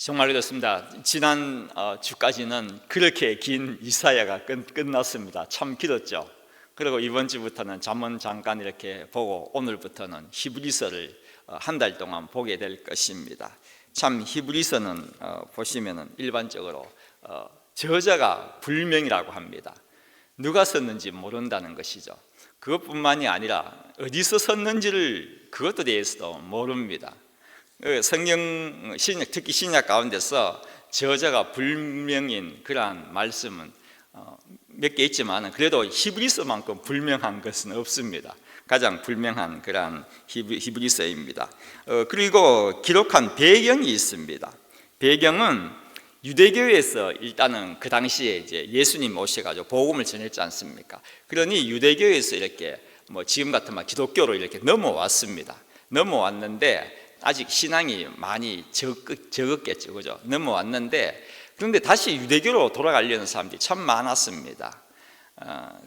정말 그렇습니다. 지난 주까지는 그렇게 긴 이사야가 끝났습니다. 참 길었죠. 그리고 이번 주부터는 잠언 잠깐 이렇게 보고 오늘부터는 히브리서를 한 달 동안 보게 될 것입니다. 참 히브리서는 보시면은 일반적으로 저자가 불명이라고 합니다. 누가 썼는지 모른다는 것이죠. 그것뿐만이 아니라 어디서 썼는지를 그것에 대해서도 모릅니다. 성경 신약, 특히 신약 가운데서 저자가 불명인 그러한 말씀은 몇 개 있지만 그래도 히브리서만큼 불명한 것은 없습니다. 가장 불명한 그러한 히브리서입니다. 그리고 기록한 배경이 있습니다. 배경은 유대교에서 일단은 그 당시에 이제 예수님 오셔가지고 복음을 전했지 않습니까? 그러니 유대교에서 이렇게 지금 같으면 기독교로 이렇게 넘어왔습니다. 넘어왔는데 아직 신앙이 많이 적었겠죠, 그죠? 넘어왔는데 그런데 다시 유대교로 돌아가려는 사람들이 참 많았습니다.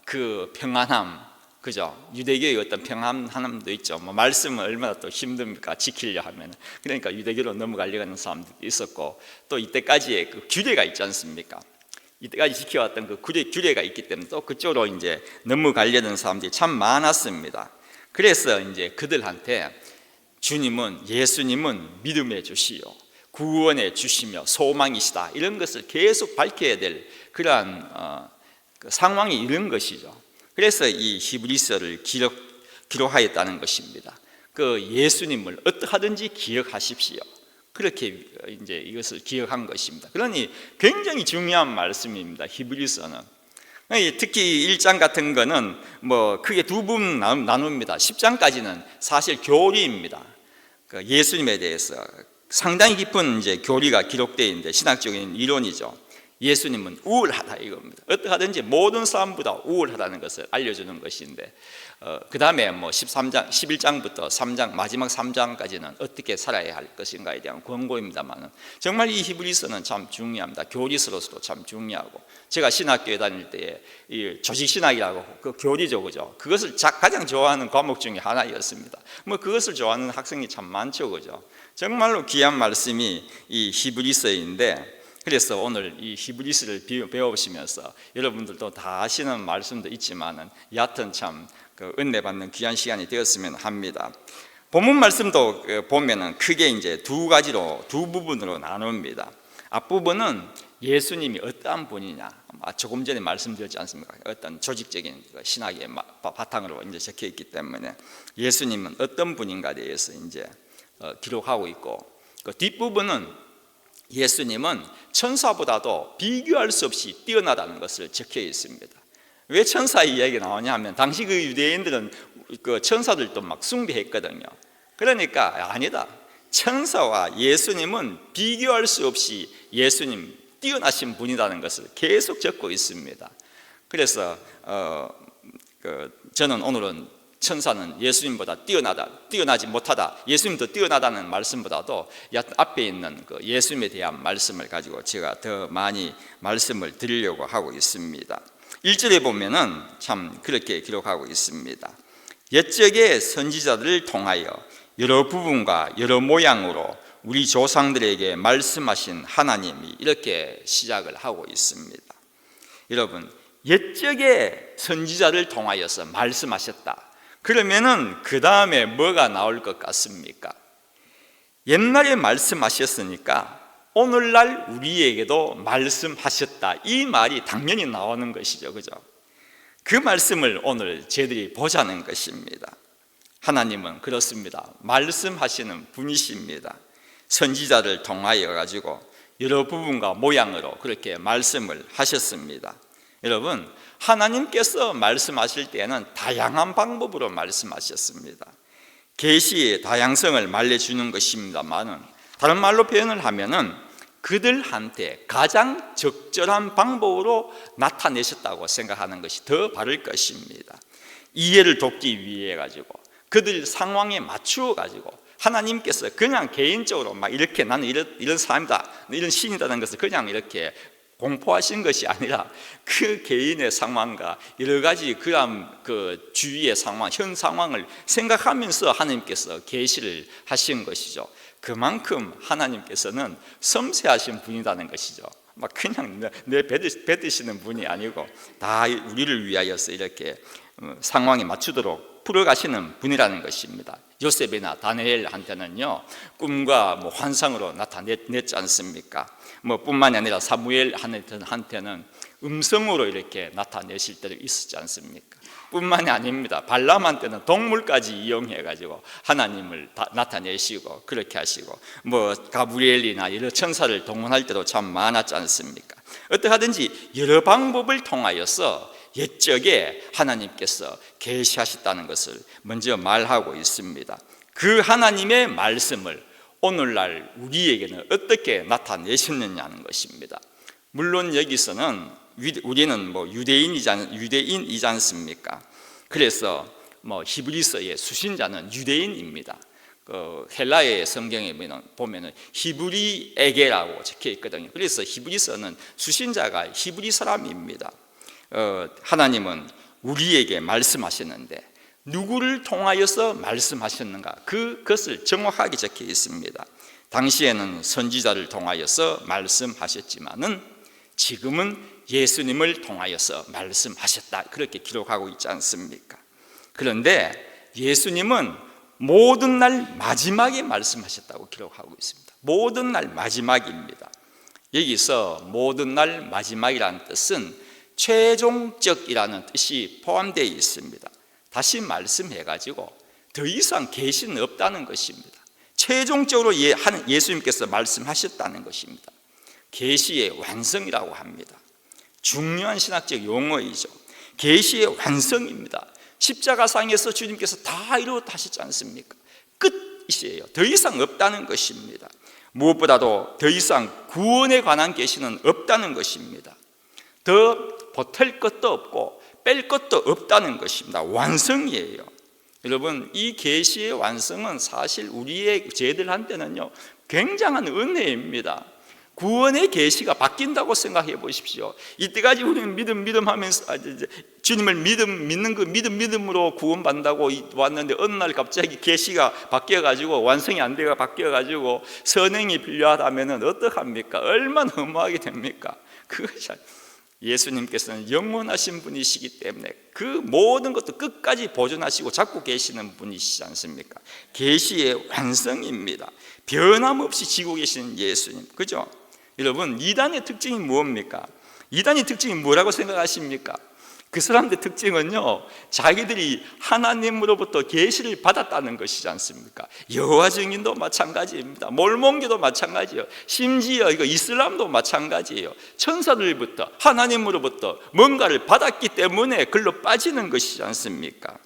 그 평안함, 그죠? 유대교의 어떤 평안함도 있죠. 말씀은 얼마나 또 힘듭니까? 지키려 하면. 그러니까 유대교로 넘어가려고 하는 사람들이 있었고, 또 이때까지의 그 규례가 있지 않습니까? 이때까지 지켜왔던 그 규례가 있기 때문에 또 그쪽으로 이제 넘어가려는 사람들이 참 많았습니다. 그래서 이제 그들한테 주님은, 예수님은 믿음의 주시요 구원의 주시며 소망이시다, 이런 것을 계속 밝혀야 될 그러한 그 상황이 이런 것이죠. 그래서 이 히브리서를 기록하였다는 것입니다. 그 예수님을 어떠하든지 기억하십시오. 그렇게 이제 이것을 기억한 것입니다. 그러니 굉장히 중요한 말씀입니다. 히브리서는 특히 1장 같은 거는 크게 두 부분 나눕니다. 10장까지는 사실 교리입니다. 예수님에 대해서 상당히 깊은 이제 교리가 기록되어 있는데 신학적인 이론이죠. 예수님은 우월하다 이겁니다. 어떠하든지 모든 사람보다 우월하다는 것을 알려주는 것인데, 그 다음에 13장, 11장부터 3장, 마지막 3장까지는 어떻게 살아야 할 것인가에 대한 권고입니다만 정말 이 히브리서는 참 중요합니다. 교리서로서도 참 중요하고, 제가 신학교에 다닐 때에 이 조직신학이라고 그 교리죠, 그죠? 그것을 가장 좋아하는 과목 중에 하나였습니다. 그것을 좋아하는 학생이 참 많죠, 그죠? 정말로 귀한 말씀이 이 히브리서인데, 그래서 오늘 이 히브리서를 배워보시면서 여러분들도 다 아시는 말씀도 있지만은 여하튼 참 은혜 받는 귀한 시간이 되었으면 합니다. 본문 말씀도 보면은 크게 이제 두 부분으로 나눕니다. 앞부분은 예수님이 어떠한 분이냐, 조금 전에 말씀드렸지 않습니까? 어떤 조직적인 신학의 바탕으로 이제 적혀 있기 때문에 예수님은 어떤 분인가에 대해서 이제 기록하고 있고, 그 뒷부분은 예수님은 천사보다도 비교할 수 없이 뛰어나다는 것을 적혀 있습니다. 왜 천사 이야기가 나오냐 하면 당시 그 유대인들은 그 천사들도 막 숭배했거든요. 그러니까 아니다, 천사와 예수님은 비교할 수 없이 예수님 뛰어나신 분이라는 것을 계속 적고 있습니다. 그래서 저는 오늘은 천사는 예수님보다 뛰어나지 못하다, 예수님도 뛰어나다는 말씀보다도 앞에 있는 그 예수님에 대한 말씀을 가지고 제가 더 많이 말씀을 드리려고 하고 있습니다. 1절에 보면은 참 그렇게 기록하고 있습니다. 옛적의 선지자들을 통하여 여러 부분과 여러 모양으로 우리 조상들에게 말씀하신 하나님이, 이렇게 시작을 하고 있습니다. 여러분, 옛적의 선지자를 통하여서 말씀하셨다. 그러면은 그 다음에 뭐가 나올 것 같습니까? 옛날에 말씀하셨으니까 오늘날 우리에게도 말씀하셨다, 이 말이 당연히 나오는 것이죠, 그죠? 그 말씀을 오늘 저희들이 보자는 것입니다. 하나님은 그렇습니다. 말씀하시는 분이십니다. 선지자를 통하여 가지고 여러 부분과 모양으로 그렇게 말씀을 하셨습니다. 여러분, 하나님께서 말씀하실 때는 다양한 방법으로 말씀하셨습니다. 계시의 다양성을 말해주는 것입니다만, 다른 말로 표현을 하면은 그들한테 가장 적절한 방법으로 나타내셨다고 생각하는 것이 더 바를 것입니다. 이해를 돕기 위해 가지고 그들 상황에 맞추어 가지고 하나님께서 그냥 개인적으로 막 이렇게 나는 이런 사람이다, 이런 신이라는 것을 그냥 이렇게 공포하신 것이 아니라 그 개인의 상황과 여러 가지 그런 그 주위의 상황, 현 상황을 생각하면서 하나님께서 계시를 하신 것이죠. 그만큼 하나님께서는 섬세하신 분이라는 것이죠. 막 그냥 뱉으시는 분이 아니고 다 우리를 위하여서 이렇게 상황에 맞추도록 풀어가시는 분이라는 것입니다. 요셉이나 다니엘한테는요 꿈과 환상으로 나타냈지 않습니까? 뿐만이 아니라 사무엘한테는 음성으로 이렇게 나타내실 때도 있었지 않습니까? 뿐만이 아닙니다. 발람한테는 동물까지 이용해가지고 하나님을 나타내시고 그렇게 하시고 가브리엘이나 여러 천사를 동원할 때도 참 많았지 않습니까? 어떠하든지 여러 방법을 통하여서 옛적에 하나님께서 계시하셨다는 것을 먼저 말하고 있습니다. 그 하나님의 말씀을 오늘날 우리에게는 어떻게 나타내셨느냐는 것입니다. 물론 여기서는 우리는 유대인이지 않습니까? 그래서 히브리서의 수신자는 유대인입니다. 헬라의 성경에 보면은 히브리에게라고 적혀 있거든요. 그래서 히브리서는 수신자가 히브리 사람입니다. 하나님은 우리에게 말씀하셨는데 누구를 통하여서 말씀하셨는가? 그것을 정확하게 적혀 있습니다. 당시에는 선지자를 통하여서 말씀하셨지만은 지금은 예수님을 통하여서 말씀하셨다, 그렇게 기록하고 있지 않습니까? 그런데 예수님은 모든 날 마지막에 말씀하셨다고 기록하고 있습니다. 모든 날 마지막입니다. 여기서 모든 날 마지막이라는 뜻은 최종적이라는 뜻이 포함되어 있습니다. 다시 말씀해가지고 더 이상 계시는 없다는 것입니다. 최종적으로 예수님께서 말씀하셨다는 것입니다. 계시의 완성이라고 합니다. 중요한 신학적 용어이죠. 계시의 완성입니다. 십자가상에서 주님께서 다 이루어하셨지 않습니까? 끝이에요. 더 이상 없다는 것입니다. 무엇보다도 더 이상 구원에 관한 계시는 없다는 것입니다. 더 보탤 것도 없고 뺄 것도 없다는 것입니다. 완성이에요. 여러분, 이 계시의 완성은 사실 우리의 저희들한테는요 굉장한 은혜입니다. 구원의 계시가 바뀐다고 생각해 보십시오. 이때까지 우리는 믿음 하면서 주님을 믿는 그 믿음으로 구원받는다고 왔는데 어느 날 갑자기 계시가 바뀌어가지고 완성이 안 돼가 바뀌어가지고 선행이 필요하다면은 어떡합니까? 얼마나 허무하게 됩니까? 그것이 예수님께서는 영원하신 분이시기 때문에 그 모든 것도 끝까지 보존하시고 잡고 계시는 분이시지 않습니까? 계시의 완성입니다. 변함없이 지고 계시는 예수님, 그죠? 여러분, 이단의 특징이 무엇입니까? 이단의 특징이 뭐라고 생각하십니까? 그 사람들의 특징은요 자기들이 하나님으로부터 계시를 받았다는 것이지 않습니까? 여호와 증인도 마찬가지입니다. 몰몬교도 마찬가지예요. 심지어 이슬람도 마찬가지예요. 천사들부터 하나님으로부터 뭔가를 받았기 때문에 글로 빠지는 것이지 않습니까?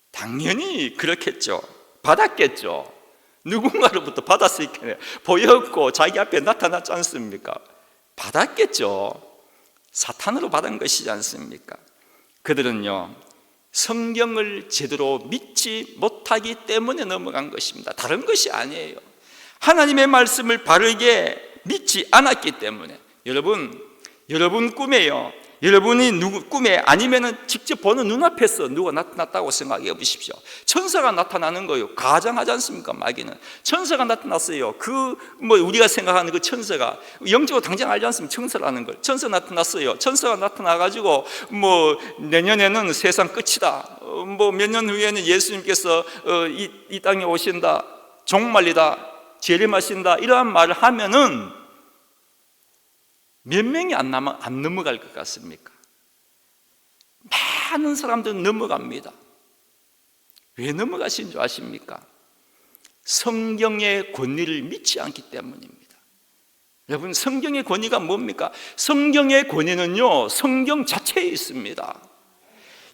당연히 그렇겠죠. 받았겠죠. 누군가로부터 받았으니까 보였고 자기 앞에 나타났지 않습니까? 받았겠죠. 사탄으로 받은 것이지 않습니까? 그들은요 성경을 제대로 믿지 못하기 때문에 넘어간 것입니다. 다른 것이 아니에요. 하나님의 말씀을 바르게 믿지 않았기 때문에. 여러분 꿈에요, 여러분이 꿈에 아니면은 직접 보는 눈앞에서 누가 나타났다고 생각해 보십시오. 천사가 나타나는 거예요. 가장하지 않습니까? 마귀는 천사가 나타났어요. 우리가 생각하는 그 천사가 영적으로 당장 알지 않습니까? 천사라는 걸. 천사 나타났어요. 천사가 나타나가지고 내년에는 세상 끝이다. 몇 년 후에는 예수님께서 이 땅에 오신다. 종말이다. 재림하신다. 이러한 말을 하면은 몇 명이 안 넘어갈 것 같습니까? 많은 사람들은 넘어갑니다. 왜 넘어가신 줄 아십니까? 성경의 권위를 믿지 않기 때문입니다. 여러분, 성경의 권위가 뭡니까? 성경의 권위는요 성경 자체에 있습니다.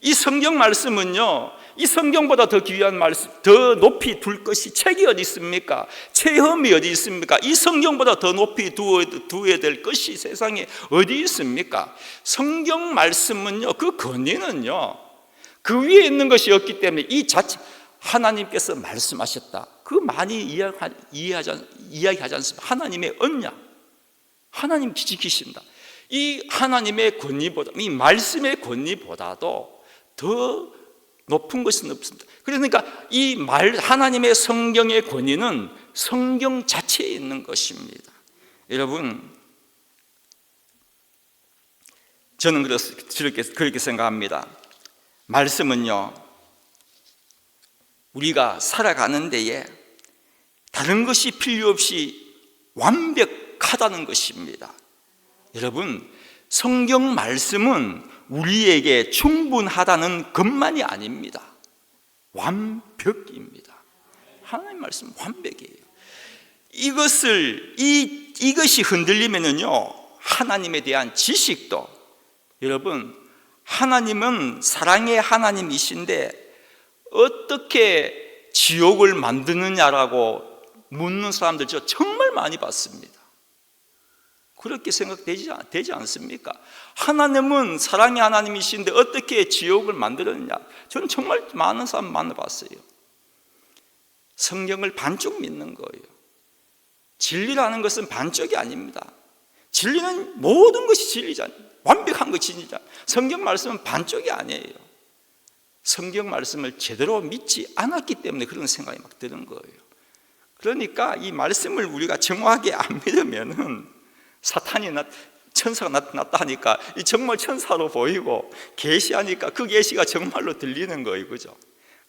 이 성경 말씀은요 이 성경보다 더 귀한 말씀, 더 높이 둘 것이 책이 어디 있습니까? 체험이 어디 있습니까? 이 성경보다 더 높이 두어야 될 것이 세상에 어디 있습니까? 성경 말씀은요 그 권위는요 그 위에 있는 것이 없기 때문에 이 자체 하나님께서 말씀하셨다, 그 많이 이야기하지 않습니까? 하나님의 언약, 하나님 지키신다. 이 하나님의 권위보다, 이 말씀의 권위보다도 더 높은 것은 없습니다. 그러니까 이 말 하나님의 성경의 권위는 성경 자체에 있는 것입니다. 여러분, 저는 그렇게 생각합니다. 말씀은요, 우리가 살아가는 데에 다른 것이 필요 없이 완벽하다는 것입니다. 여러분, 성경 말씀은 우리에게 충분하다는 것만이 아닙니다. 완벽입니다. 하나님 말씀은 완벽이에요. 이것이 흔들리면은요, 하나님에 대한 지식도, 여러분, 하나님은 사랑의 하나님이신데 어떻게 지옥을 만드느냐라고 묻는 사람들 저 정말 많이 봤습니다. 그렇게 생각되지 않습니까? 하나님은 사랑의 하나님이신데 어떻게 지옥을 만들었느냐? 저는 정말 많은 사람 만나봤어요. 성경을 반쪽 믿는 거예요. 진리라는 것은 반쪽이 아닙니다. 진리는 모든 것이 진리잖아요. 완벽한 것이 진리잖아요. 성경 말씀은 반쪽이 아니에요. 성경 말씀을 제대로 믿지 않았기 때문에 그런 생각이 막 드는 거예요. 그러니까 이 말씀을 우리가 정확하게 안 믿으면은 천사가 나타났다 하니까 정말 천사로 보이고, 계시하니까 그 계시가 정말로 들리는 거예요. 그죠?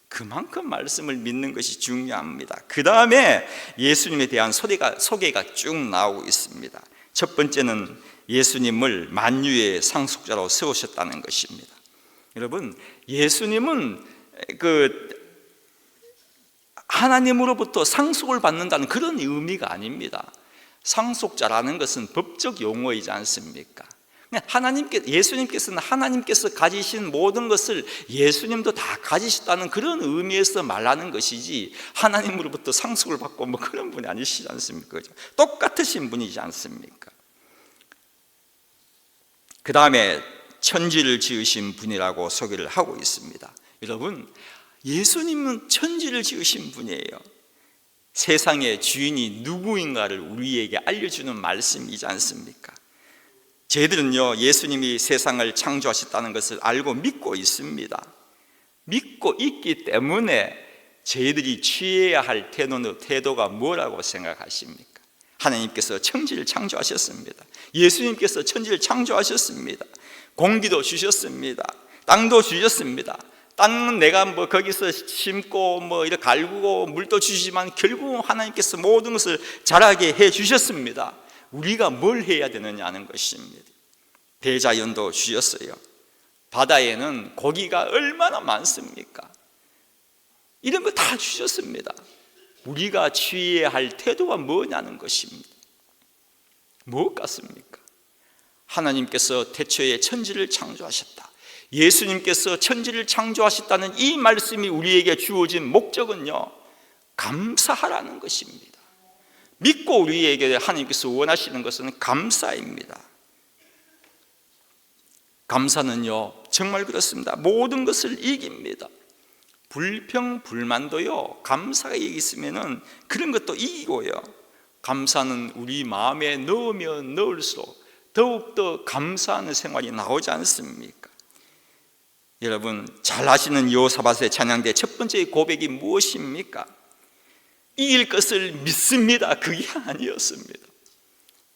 그만큼 말씀을 믿는 것이 중요합니다. 그 다음에 예수님에 대한 소개가 쭉 나오고 있습니다. 첫 번째는 예수님을 만유의 상속자로 세우셨다는 것입니다. 여러분, 예수님은 하나님으로부터 상속을 받는다는 그런 의미가 아닙니다. 상속자라는 것은 법적 용어이지 않습니까? 예수님께서는 하나님께서 가지신 모든 것을 예수님도 다 가지셨다는 그런 의미에서 말하는 것이지, 하나님으로부터 상속을 받고 뭐 그런 분이 아니시지 않습니까? 똑같으신 분이지 않습니까? 그 다음에 천지를 지으신 분이라고 소개를 하고 있습니다. 여러분, 예수님은 천지를 지으신 분이에요. 세상의 주인이 누구인가를 우리에게 알려주는 말씀이지 않습니까? 저희들은요, 예수님이 세상을 창조하셨다는 것을 알고 믿고 있습니다. 믿고 있기 때문에 저희들이 취해야 할 태도가 뭐라고 생각하십니까? 하나님께서 천지를 창조하셨습니다. 예수님께서 천지를 창조하셨습니다. 공기도 주셨습니다. 땅도 주셨습니다. 땅은 내가 거기서 심고 이렇게 갈구고 물도 주시지만 결국은 하나님께서 모든 것을 자라게 해 주셨습니다. 우리가 뭘 해야 되느냐는 것입니다. 대자연도 주셨어요. 바다에는 고기가 얼마나 많습니까? 이런 거 다 주셨습니다. 우리가 취해야 할 태도가 뭐냐는 것입니다. 무엇 같습니까? 하나님께서 태초에 천지를 창조하셨다. 예수님께서 천지를 창조하셨다는 이 말씀이 우리에게 주어진 목적은요, 감사하라는 것입니다. 믿고 우리에게 하나님께서 원하시는 것은 감사입니다. 감사는요, 정말 그렇습니다. 모든 것을 이깁니다. 불평, 불만도요, 감사가 있으면은 그런 것도 이기고요. 감사는 우리 마음에 넣으면 넣을수록 더욱더 감사하는 생활이 나오지 않습니까? 여러분, 잘 아시는 여호사밧의 찬양대 첫 번째 고백이 무엇입니까? 이길 것을 믿습니다. 그게 아니었습니다.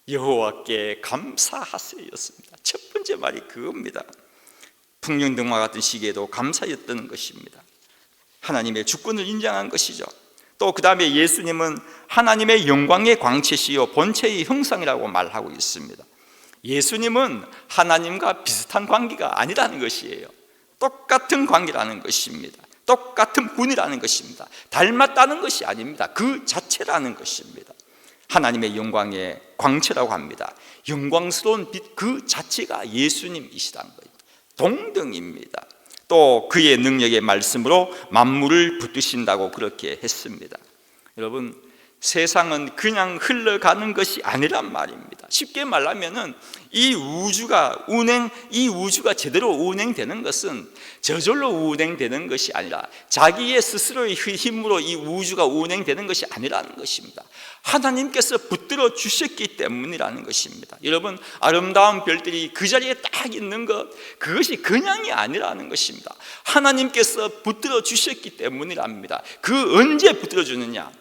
여호와께 감사하세요였습니다. 첫 번째 말이 그겁니다. 풍년등화 같은 시기에도 감사였던 것입니다. 하나님의 주권을 인정한 것이죠. 또 그 다음에 예수님은 하나님의 영광의 광채시요 본체의 형상이라고 말하고 있습니다. 예수님은 하나님과 비슷한 관계가 아니라는 것이에요. 똑같은 관계라는 것입니다. 똑같은 분이라는 것입니다. 닮았다는 것이 아닙니다. 그 자체라는 것입니다. 하나님의 영광의 광채라고 합니다. 영광스러운 빛 그 자체가 예수님이시다는 거예요. 동등입니다. 또 그의 능력의 말씀으로 만물을 붙드신다고 그렇게 했습니다. 여러분, 세상은 그냥 흘러가는 것이 아니란 말입니다. 쉽게 말하면은 이 우주가 제대로 운행되는 것은 저절로 운행되는 것이 아니라 자기의 스스로의 힘으로 이 우주가 운행되는 것이 아니라는 것입니다. 하나님께서 붙들어 주셨기 때문이라는 것입니다. 여러분, 아름다운 별들이 그 자리에 딱 있는 것, 그것이 그냥이 아니라는 것입니다. 하나님께서 붙들어 주셨기 때문이랍니다. 그 언제 붙들어 주느냐?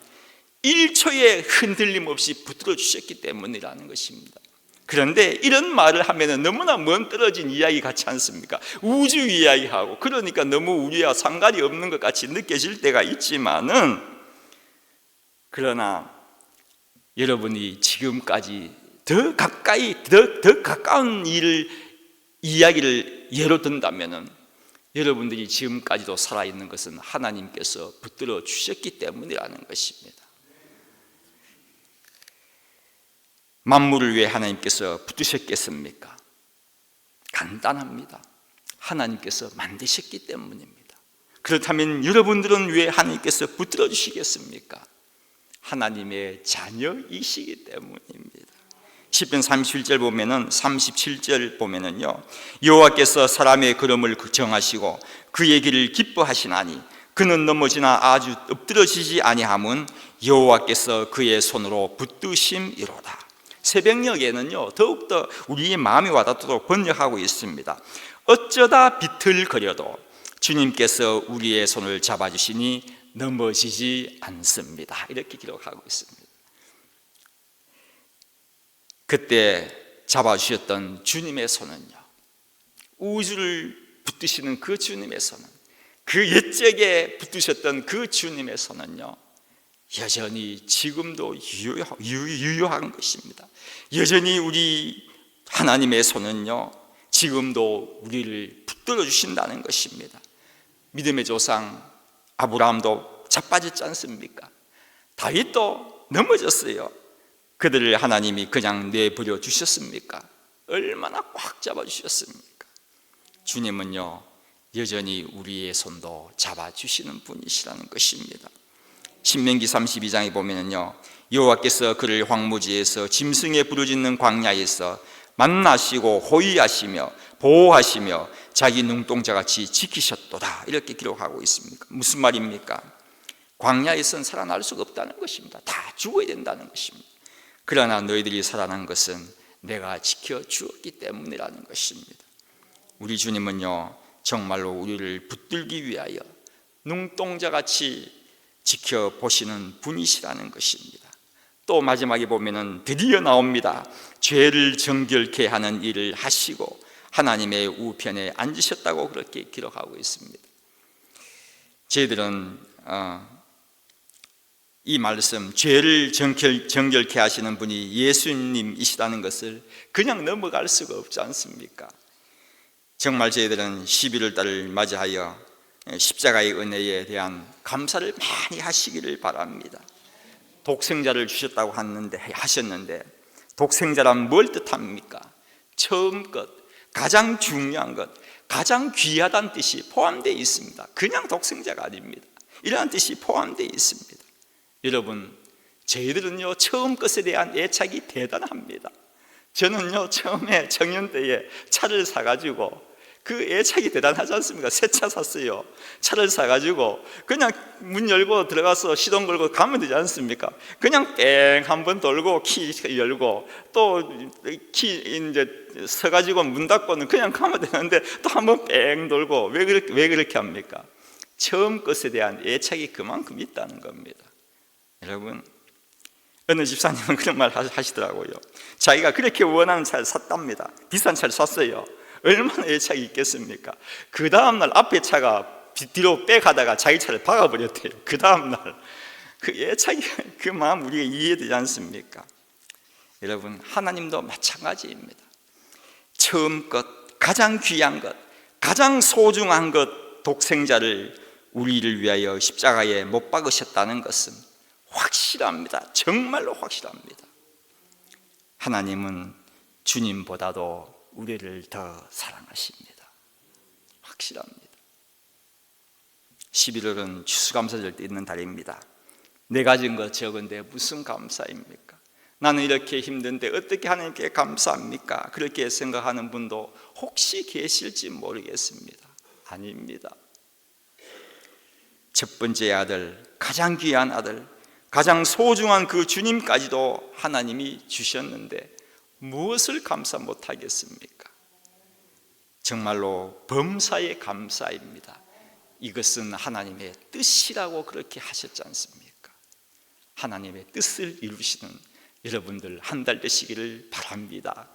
1초의 흔들림 없이 붙들어 주셨기 때문이라는 것입니다. 그런데 이런 말을 하면 너무나 먼 떨어진 이야기 같지 않습니까? 우주 이야기하고, 그러니까 너무 우리와 상관이 없는 것 같이 느껴질 때가 있지만은, 그러나 여러분이 지금까지 더 가까운 이야기를 예로 든다면은, 여러분들이 지금까지도 살아있는 것은 하나님께서 붙들어 주셨기 때문이라는 것입니다. 만물을 왜 하나님께서 붙드셨겠습니까? 간단합니다. 하나님께서 만드셨기 때문입니다. 그렇다면 여러분들은 왜 하나님께서 붙들어 주시겠습니까? 하나님의 자녀이시기 때문입니다. 시편 37절 보면은 37절 보면은요, 여호와께서 사람의 걸음을 정하시고 그의 길을 기뻐하시나니 그는 넘어지나 아주 엎드러지지 아니함은 여호와께서 그의 손으로 붙드심이로다. 새벽녘에는요, 더욱더 우리의 마음이 와닿도록 번역하고 있습니다. 어쩌다 비틀거려도 주님께서 우리의 손을 잡아주시니 넘어지지 않습니다. 이렇게 기록하고 있습니다. 그때 잡아주셨던 주님의 손은요, 우주를 붙드시는 그 주님의 손은, 그 옛적에 붙드셨던 그 주님의 손은요, 여전히 지금도 유효한 것입니다. 여전히 우리 하나님의 손은요, 지금도 우리를 붙들어 주신다는 것입니다. 믿음의 조상 아브라함도 자빠졌지 않습니까? 다윗도 넘어졌어요. 그들을 하나님이 그냥 내버려 주셨습니까? 얼마나 꽉 잡아 주셨습니까? 주님은요, 여전히 우리의 손도 잡아 주시는 분이시라는 것입니다. 신명기 32장에 보면은요, 여호와께서 그를 황무지에서 짐승에 부르짖는 광야에서 만나시고 호위하시며 보호하시며 자기 눈동자같이 지키셨도다, 이렇게 기록하고 있습니다. 무슨 말입니까? 광야에서는 살아날 수가 없다는 것입니다. 다 죽어야 된다는 것입니다. 그러나 너희들이 살아난 것은 내가 지켜주었기 때문이라는 것입니다. 우리 주님은요, 정말로 우리를 붙들기 위하여 눈동자같이 지켜보시는 분이시라는 것입니다. 또 마지막에 보면은 드디어 나옵니다. 죄를 정결케 하는 일을 하시고 하나님의 우편에 앉으셨다고 그렇게 기록하고 있습니다. 저희들은 이 말씀, 죄를 정결케 하시는 분이 예수님이시라는 것을 그냥 넘어갈 수가 없지 않습니까? 정말 저희들은 11월 달을 맞이하여 십자가의 은혜에 대한 감사를 많이 하시기를 바랍니다. 독생자를 주셨다고 하셨는데, 독생자란 뭘 뜻합니까? 처음 것, 가장 중요한 것, 가장 귀하다는 뜻이 포함되어 있습니다. 그냥 독생자가 아닙니다. 이러한 뜻이 포함되어 있습니다. 여러분, 저희들은요, 처음 것에 대한 애착이 대단합니다. 저는요, 처음에 청년 때에 차를 사가지고, 그 애착이 대단하지 않습니까? 새 차 샀어요. 차를 사가지고 그냥 문 열고 들어가서 시동 걸고 가면 되지 않습니까? 그냥 뺑 한번 돌고 키 열고 또 키 이제 서가지고 문 닫고는 그냥 가면 되는데 또 한번 뺑 돌고 왜 그렇게 합니까? 처음 것에 대한 애착이 그만큼 있다는 겁니다. 여러분, 어느 집사님은 그런 말 하시더라고요. 자기가 그렇게 원하는 차를 샀답니다. 비싼 차를 샀어요. 얼마나 애착이 있겠습니까? 그 다음날 앞에 차가 뒤로 빼가다가 자기 차를 박아버렸대요. 그 다음날 그 애착이, 그 마음 우리가 이해되지 않습니까? 여러분, 하나님도 마찬가지입니다. 처음 것, 가장 귀한 것, 가장 소중한 것, 독생자를 우리를 위하여 십자가에 못 박으셨다는 것은 확실합니다. 정말로 확실합니다. 하나님은 주님보다도 우리를 더 사랑하십니다. 확실합니다. 11월은 추수감사절 때 있는 달입니다. 내 가진 것 적은데 무슨 감사입니까? 나는 이렇게 힘든데 어떻게 하나님께 감사합니까? 그렇게 생각하는 분도 혹시 계실지 모르겠습니다. 아닙니다. 첫 번째 아들, 가장 귀한 아들, 가장 소중한 그 주님까지도 하나님이 주셨는데 무엇을 감사 못하겠습니까? 정말로 범사에 감사입니다. 이것은 하나님의 뜻이라고 그렇게 하셨지 않습니까? 하나님의 뜻을 이루시는 여러분들 한 달 되시기를 바랍니다.